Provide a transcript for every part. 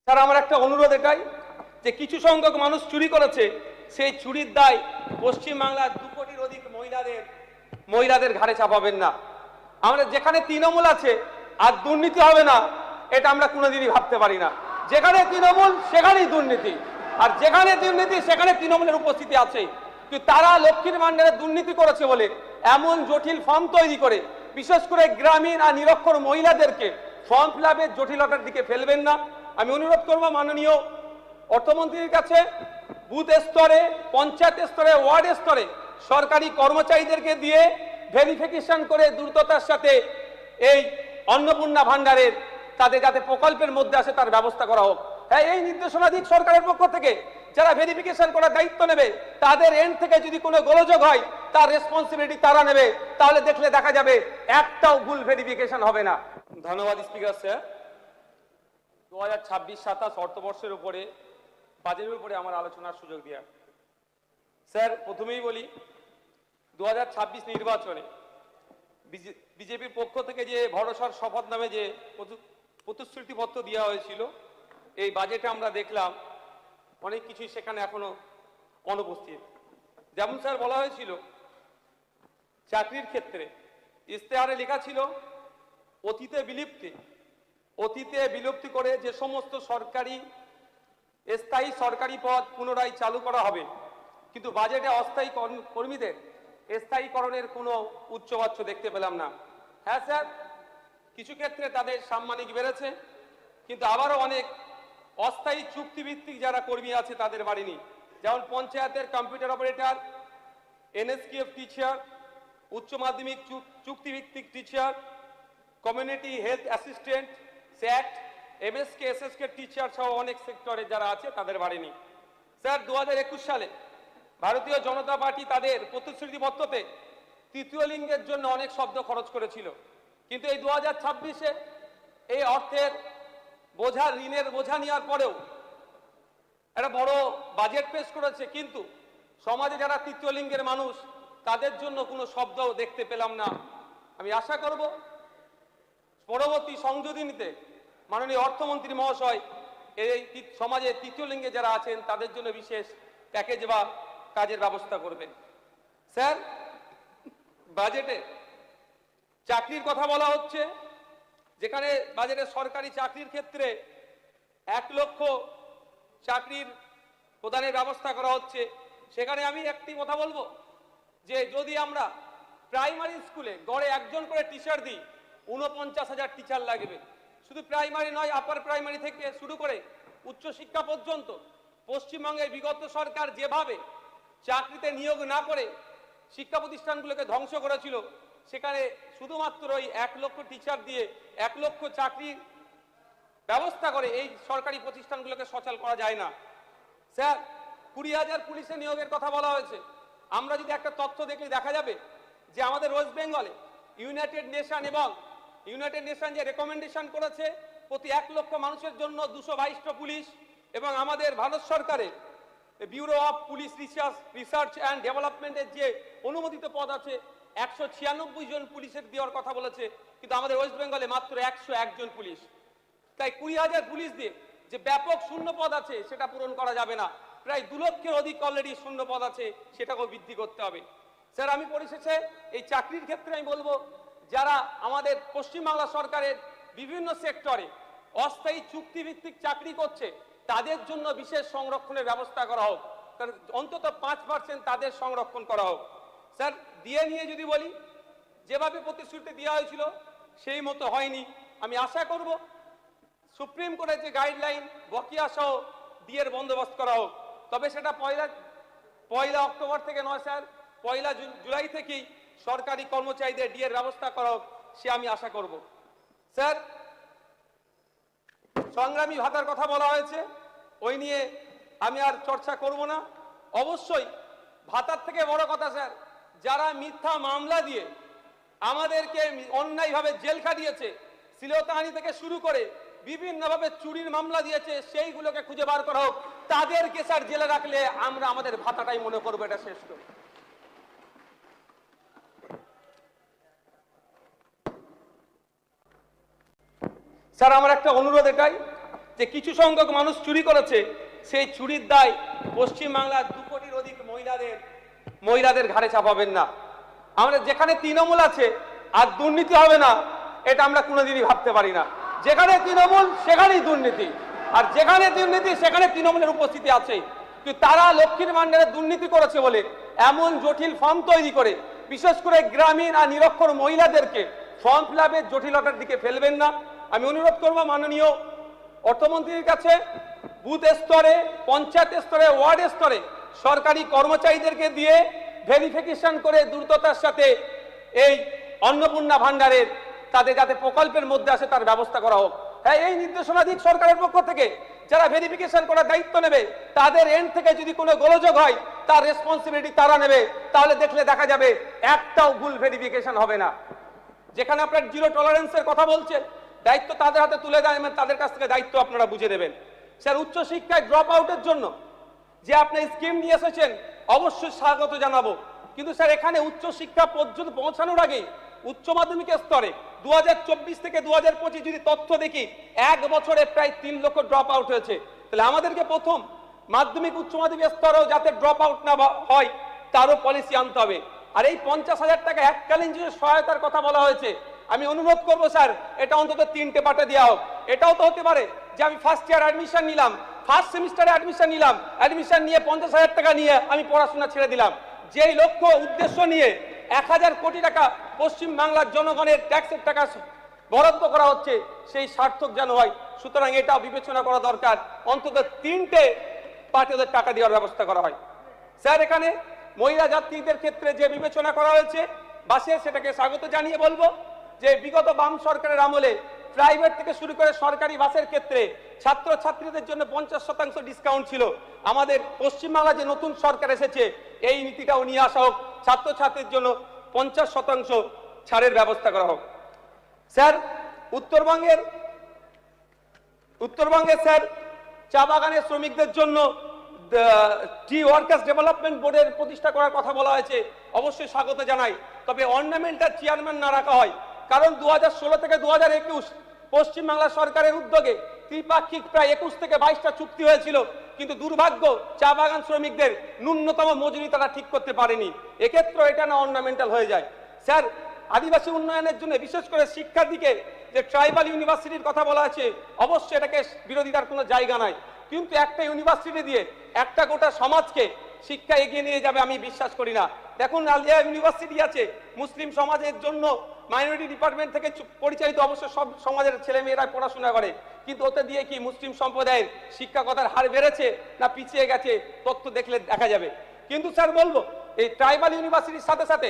Sir আমার একটা অনুরোধ এটাই যে কিছু সংখ্যক মানুষ চুরি করেছে, সেই চুরির দায় পশ্চিমবাংলার 2 কোটির অধিক মহিলাদের ঘাড়ে চাপাবেন না। আমরা যেখানে তৃণমূল আছে আর দুর্নীতি হবে না, এটা আমরা কোনোদিনই ভাবতে পারি না। যেখানে তৃণমূল সেখানেই দুর্নীতি, আর যেখানে দুর্নীতি সেখানে তৃণমূলের উপস্থিতি আছে। কিন্তু তারা লক্ষ্মীর ভান্ডারে দুর্নীতি করেছে বলে এমন জটিল ফর্ম তৈরি করে, বিশেষ করে গ্রামীণ আর নিরক্ষর মহিলাদেরকে ফর্ম ফিল আপের জটিলতার দিকে ফেলবেন না। আমি অনুরোধ করব মাননীয় অর্থমন্ত্রীর কাছে, বুথ স্তরে, পঞ্চায়েত স্তরে, ওয়ার্ড স্তরে সরকারি কর্মচারীদেরকে দিয়ে ভেরিফিকেশন করে দ্রুততার সাথে এই অন্নপূর্ণা ভান্ডারের তাদের যাতে প্রকল্পের মধ্যে আসে তার ব্যবস্থা করা হোক। হ্যাঁ, এই নির্দেশনা দিক সরকারের পক্ষ থেকে। যারা ভেরিফিকেশন করার দায়িত্ব নেবে তাদের এন্ড থেকে যদি কোনো গোলযোগ হয় তার রেসপন্সিবিলিটি তারা নেবে। তাহলে দেখলে দেখা যাবে একটাও ভুল ভেরিফিকেশন হবে না। ধন্যবাদ স্পিকার স্যার। 2026-27 অর্থবর্ষের উপরে বাজেটের উপরে আমার আলোচনার সুযোগ দেওয়া। স্যার প্রথমেই বলি, 2026 নির্বাচনে বিজেপির পক্ষ থেকে যে ভরসার শপথ নামে যে প্রতিশ্রুতিপত্র দেওয়া হয়েছিল, এই বাজেটে আমরা দেখলাম অনেক কিছুই সেখানে এখনো অনুপস্থিত। যেমন স্যার বলা হয়েছিল চাকরির ক্ষেত্রে ইশতেহারে লেখা ছিল অতীতে বিলুপ্তি করে যে সমস্ত স্থায়ী সরকারি পদ পুনরায় চালু করা হবে, কিন্তু বাজেটে অস্থায়ী কর্মীদের স্থায়ীকরণের কোনো উচ্চবাচ্য দেখতে পেলাম না। হ্যাঁ স্যার, কিছু ক্ষেত্রে তাদের সাম্মানিক বেড়েছে, কিন্তু আবারও অনেক অস্থায়ী চুক্তিভিত্তিক যারা কর্মী আছে তাদের বাড়েনি। যেমন পঞ্চায়েতের কম্পিউটার অপারেটর, এনএসকিএফ টিচার, উচ্চ মাধ্যমিক চুক্তিভিত্তিক টিচার, কমিউনিটি হেলথ অ্যাসিস্ট্যান্ট, স্যাট, এমএসকে এসএসকে টিচার সহ অনেক সেক্টরে যারা আছে তাদের বাড়েনি। স্যার 2021 সালে ভারতীয় জনতা পার্টি তাদের প্রতিশ্রুতিপত্রতে তৃতীয় লিঙ্গের জন্য অনেক শব্দ খরচ করেছিল, কিন্তু এই 2026-এ এই অর্থের বোঝা, ঋণের বোঝা নেওয়ার পরেও একটা বড় বাজেট পেশ করেছে, কিন্তু সমাজে যারা তৃতীয় লিঙ্গের মানুষ তাদের জন্য কোনো শব্দ দেখতে পেলাম না। আমি আশা করব পরবর্তী সংযোজনীতে মাননীয় অর্থমন্ত্রী মহাশয় এই সমাজে তৃতীয় লিঙ্গে যারা আছেন তাদের জন্য বিশেষ প্যাকেজ বা কাজের ব্যবস্থা করবেন। স্যার বাজেটে চাকরির কথা বলা হচ্ছে, যেখানে বাজেটে সরকারি চাকরির ক্ষেত্রে 1 লক্ষ চাকরির প্রদানের ব্যবস্থা করা হচ্ছে। সেখানে আমি একটি কথা বলবো যে যদি আমরা প্রাইমারি স্কুলে গড়ে একজন করে টিচার দিই, 49,000 টিচার লাগবে। শুধু প্রাইমারি নয়, আপার প্রাইমারি থেকে শুরু করে উচ্চশিক্ষা পর্যন্ত পশ্চিমবঙ্গের বিগত সরকার যেভাবে চাকরিতে নিয়োগ না করে শিক্ষা প্রতিষ্ঠানগুলোকে ধ্বংস করেছিল, সেখানে শুধুমাত্র ওই 1 লক্ষ টিচার দিয়ে 1 লক্ষ চাকরির ব্যবস্থা করে এই সরকারি প্রতিষ্ঠানগুলোকে সচল করা যায় না। স্যার 20,000 পুলিশে নিয়োগের কথা বলা হয়েছে। আমরা যদি একটা তথ্য দেখলে দেখা যাবে যে আমাদের ওয়েস্ট বেঙ্গলে ইউনাইটেড নেশন যে রেকমেন্ডেশন করেছে প্রতি 1 লক্ষ মানুষের জন্য 222টা পুলিশ, এবং আমাদের ভারত সরকারের bureau of police research and ডেভেলপমেন্টের যে অনুমোদিত পদ আছে 196 জন পুলিশের দেওয়ার কথা বলেছে, কিন্তু আমাদের ওয়েস্ট বেঙ্গলে মাত্র 101 জন পুলিশ। তাই 20,000 পুলিশ দিয়ে যে ব্যাপক শূন্য পদ আছে সেটা পূরণ করা যাবে না। প্রায় 2 লক্ষের অধিক অলরেডি শূন্য পদ আছে, সেটাকেও বৃদ্ধি করতে হবে। স্যার আমি পরিশেষে এই চাকরির ক্ষেত্রে আমি বলবো, যারা আমাদের পশ্চিমবাংলা সরকারের বিভিন্ন সেক্টরে অস্থায়ী চুক্তিভিত্তিক চাকরি করছে তাদের জন্য বিশেষ সংরক্ষণের ব্যবস্থা করা হোক, অন্তত 5% তাদের সংরক্ষণ করা হোক। স্যার দিয়ে নিয়ে যদি বলি, যেভাবে প্রতিশ্রুতি দেওয়া হয়েছিল সেই মতো হয়নি। আমি আশা করব সুপ্রিম কোর্টের যে গাইডলাইন বকেয়া সহ ডিএর বন্দোবস্ত করা হোক, তবে সেটা পয়লা অক্টোবর থেকে নয় স্যার, 1 জুলাই থেকেই সরকারি কর্মচারীদের ডিএর ব্যবস্থা করা হোক, সে আমি আশা করব। স্যার সংগ্রামী ভাতার কথা বলা হয়েছে, ওই নিয়ে আমি আর চর্চা করব না। অবশ্যই ভাতার থেকে বড় কথা স্যার, যারা মিথ্যা মামলা দিয়ে আমাদেরকে অন্যায়ভাবে জেল খাটিয়েছে, শ্লীলতাহানি থেকে শুরু করে বিভিন্নভাবে চুরির মামলা দিয়েছে, সেইগুলোকে খুঁজে বার করা হোক। তাদেরকে স্যার জেলে রাখলে আমরা আমাদের ভাতাটাই মনে করবো এটা শ্রেষ্ঠ। স্যার আমার একটা অনুরোধ এটাই যে কিছু সংখ্যক মানুষ চুরি করেছে, সেই চুরির দায় পশ্চিমবাংলার 2 কোটির অধিক মহিলাদের ঘাড়ে চাপাবেন না। আমরা যেখানে তৃণমূল আছে আর দুর্নীতি হবে না, এটা আমরা কোনোদিনই ভাবতে পারি না। যেখানে তৃণমূল সেখানেই দুর্নীতি, আর যেখানে দুর্নীতি সেখানে তৃণমূলের উপস্থিতি আছে। কিন্তু তারা লক্ষ্মীর ভান্ডারে দুর্নীতি করেছে বলে এমন জটিল ফর্ম তৈরি করে, বিশেষ করে গ্রামীণ আর নিরক্ষর মহিলাদেরকে ফর্ম ফিল আপের জটিলতার দিকে ফেলবেন না। আমি অনুরোধ করব মাননীয় অর্থমন্ত্রীর কাছে, বুথ স্তরে, পঞ্চায়েত স্তরে, ওয়ার্ড স্তরে সরকারি কর্মচারীদেরকে দিয়ে ভেরিফিকেশন করে দ্রুততার সাথে এই অন্নপূর্ণা ভান্ডারের তাদের যাতে প্রকল্পের মধ্যে আসে তার ব্যবস্থা করা হোক। হ্যাঁ, এই নির্দেশনা দিক সরকারের পক্ষ থেকে। যারা ভেরিফিকেশন করার দায়িত্ব নেবে তাদের এন্ড থেকে যদি কোনো গোলযোগ হয় তার রেসপন্সিবিলিটি তারা নেবে। তাহলে দেখলে দেখা যাবে একটাও ভুল ভেরিফিকেশন হবে না। যেখানে আপনার জিরো টলারেন্সের কথা বলছেন, দায়িত্ব তাদের হাতে তুলে দেন, তাদের কাছ থেকে দায়িত্ব আপনারা বুঝে দেবেন। স্যার, উচ্চশিক্ষায় ড্রপ আউটের জন্য যে আপনি স্কিম নিয়ে এসেছেন অবশ্যই স্বাগত জানাবো, কিন্তু স্যার এখানে উচ্চশিক্ষা পর্যন্ত পৌঁছানোর আগে উচ্চ মাধ্যমিকের স্তরে 2024 থেকে 2025 যদি তথ্য দেখি, 1 বছরে প্রায় 3 লক্ষ ড্রপ আউট হয়েছে। তাহলে আমাদেরকে প্রথম মাধ্যমিক উচ্চ মাধ্যমিক স্তরেও যাতে ড্রপ আউট না হয় তারও পলিসি আনতে হবে। আর এই 50,000 টাকা এককালীন যে সহায়তার কথা বলা হয়েছে, আমি অনুরোধ করবো স্যার এটা অন্তত 3টে পার্টে দেওয়া হোক। এটাও তো হতে পারে যে আমি ফার্স্ট ইয়ার অ্যাডমিশন নিলাম, ফার্স্ট সেমিস্টারে অ্যাডমিশন নিলাম, অ্যাডমিশন নিয়ে 50,000 টাকা নিয়ে আমি পড়াশোনা ছেড়ে দিলাম। যেই লক্ষ্য উদ্দেশ্য নিয়ে 1000 কোটি টাকা পশ্চিম বাংলার জনগণের ট্যাক্সের টাকা বরাদ্দ করা হচ্ছে, সেই সার্থক যেন হয়। সুতরাং এটাও বিবেচনা করা দরকার, অন্তত 3টে পার্টে ওদের টাকা দেওয়ার ব্যবস্থা করা হয়। স্যার, এখানে মহিলা যাত্রীদের ক্ষেত্রে যে বিবেচনা করা হয়েছে বাসে, সেটাকে স্বাগত জানিয়ে বলবো যে বিগত বাম সরকারের আমলে প্রাইভেট থেকে শুরু করে সরকারি বাসের ক্ষেত্রে ছাত্রছাত্রীদের জন্য 50% ডিসকাউন্ট ছিল। আমাদের পশ্চিমবাংলা যে নতুন সরকার এসেছে, এই নীতিটাও নিয়ে আসা হোক, ছাত্রছাত্রীর জন্য 50% ছাড়ের ব্যবস্থা করা হোক। স্যার, উত্তরবঙ্গে স্যার চা বাগানের শ্রমিকদের জন্য টি ওয়ার্কার্স ডেভেলপমেন্ট বোর্ডের প্রতিষ্ঠা করার কথা বলা হয়েছে, অবশ্যই স্বাগত জানাই। তবে অর্নামেন্টাল চেয়ারম্যান না রাখা হয়, কারণ 2016 থেকে 2021 পশ্চিমবাংলা সরকারের উদ্যোগে ত্রিপাক্ষিক প্রায় 21 থেকে 22টা চুক্তি হয়েছিল, কিন্তু দুর্ভাগ্য চা বাগান শ্রমিকদের ন্যূনতম মজুরি তারা ঠিক করতে পারেনি। এক্ষেত্রে এটা না অর্নামেন্টাল হয়ে যায়। স্যার, আদিবাসী উন্নয়নের জন্য বিশেষ করে শিক্ষার দিকে যে ট্রাইবাল ইউনিভার্সিটির কথা বলা আছে, অবশ্যই এটাকে বিরোধিতার কোনো জায়গা নাই, কিন্তু একটা ইউনিভার্সিটি দিয়ে একটা গোটা সমাজকে শিক্ষা এগিয়ে নিয়ে যাবে আমি বিশ্বাস করি না। দেখুন, আলিয়া ইউনিভার্সিটি আছে মুসলিম সমাজের জন্য, মাইনরিটি ডিপার্টমেন্ট থেকে পরিচালিত, অবশ্য সব সমাজের ছেলে মেয়েরা পড়াশোনা করে, কিন্তু ওতে দিয়ে কি মুসলিম সম্প্রদায়ের শিক্ষকতার হার বেড়েছে না পিছিয়ে গেছে, তথ্য দেখলে দেখা যাবে। কিন্তু স্যার বলবো, এই ট্রাইবাল ইউনিভার্সিটির সাথে সাথে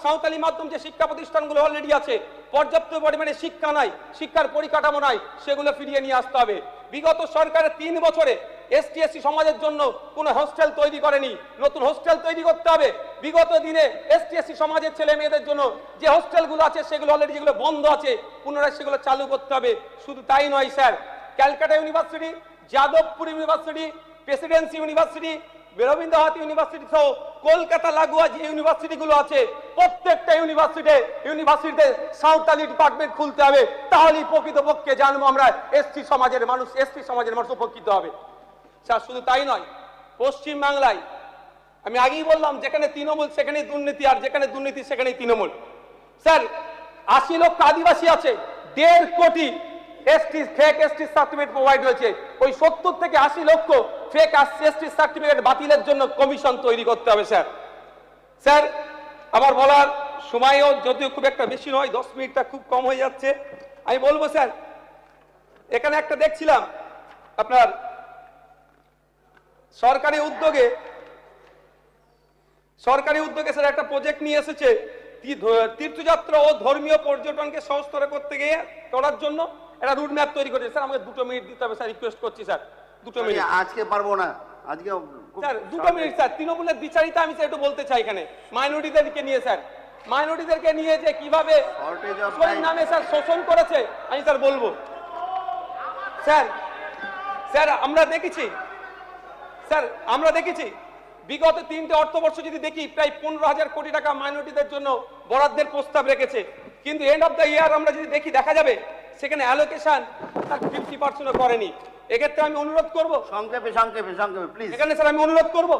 সাঁওতালি মাধ্যম যে শিক্ষা প্রতিষ্ঠানগুলো অলরেডি আছে, পর্যাপ্ত পরিমাণে শিক্ষা নাই, শিক্ষার পরিকাঠামো নাই, সেগুলো ফিরিয়ে নিয়ে আসতে হবে। বিগত সরকারের 3 বছরে এসটি এসসি সমাজের জন্য কোনো হোস্টেল তৈরি করেনি, নতুন হোস্টেল তৈরি করতে হবে। বিগত দিনে এসটি এসসি সমাজের ছেলে মেয়েদের জন্য যে হোস্টেলগুলো আছে সেগুলো অলরেডি যেগুলো বন্ধ আছে, পুনরায় সেগুলো চালু করতে হবে। শুধু তাই নয় sir, Calcutta university, Jadavpur university, Presidency university, Rabindranath university সহ কলকাতা লাগোয়া যে ইউনিভার্সিটিগুলো আছে, প্রত্যেকটা ইউনিভার্সিটিতে সাঁওতালি ডিপার্টমেন্ট খুলতে হবে। তাহলেই প্রকৃতপক্ষে জানবো আমরা এসটি সমাজের মানুষ উপকৃত হবে। স্যার, শুধু তাই নয়, পশ্চিম বাংলায় আমি আগেই বললাম যেখানে তৃণমূল সেখানেই দুর্নীতি, আর যেখানে দুর্নীতি সেখানেই তৃণমূল। স্যার, 80 লক্ষ আদিবাসী আছে, 1.5 কোটি ফেক এসটি সার্টিফিকেট প্রোভাইড হয়েছে। ওই 70 থেকে 80 লক্ষ ফেক এসটি সার্টিফিকেট বাতিলের জন্য কমিশন তৈরি করতে হবে। স্যার, আমার বলার সময়ও যদিও খুব একটা বেশি নয়, 10 মিনিটটা খুব কম হয়ে যাচ্ছে। আমি বলবো স্যার, এখানে একটা দেখছিলাম আপনার সরকারি উদ্যোগে স্যার একটা প্রজেক্ট নিয়ে এসেছে, তীর্থযাত্রা ও ধর্মীয় পর্যটনকে সহজতর করতে গিয়ে করার জন্য একটা রুট ম্যাপ তৈরি করেছে। স্যার, আমাকে 2 মিনিট দিতে হবে স্যার, রিকোয়েস্ট করছি স্যার, 2 মিনিট। আজকে পারবো না, আজকে স্যার 2 মিনিট স্যার। তৃণমূলের বিচারিতা আমি স্যার একটু বলতে চাই এখানে, মাইনরিটিদেরকে নিয়ে স্যার, মাইনরিটিদেরকে নিয়ে যে কিভাবে নামে স্যার শোষণ করেছে আমি স্যার বলবো। স্যার আমরা দেখেছি বিগত 3টে অর্থবর্ষ যদি দেখি প্রায় 15,000 কোটি টাকা মাইনরিটিদের জন্য বরাদ্দের প্রস্তাব রেখেছে, কিন্তু এন্ড অফ দ্য ইয়ার আমরা যদি দেখি দেখা যাবে সেখানে অ্যালোকেশন তার 50% করেনি। এক্ষেত্রে আমি অনুরোধ করব, সংক্ষেপে সংক্ষেপে সংক্ষেপে প্লিজ। এখানে স্যার আমি অনুরোধ করব,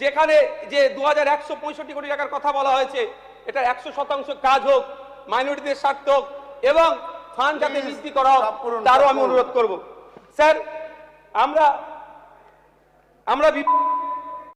যেখানে যে 2165 কোটি টাকার কথা বলা হয়েছে, এটা 100% কাজ হোক, মাইনরিটিদের স্বার্থ হোক এবং ফান্ড যাতে Please, বৃদ্ধি করা হোক, stop করুন, তারও stop আমি করুন। অনুরোধ করব। স্যার আমরা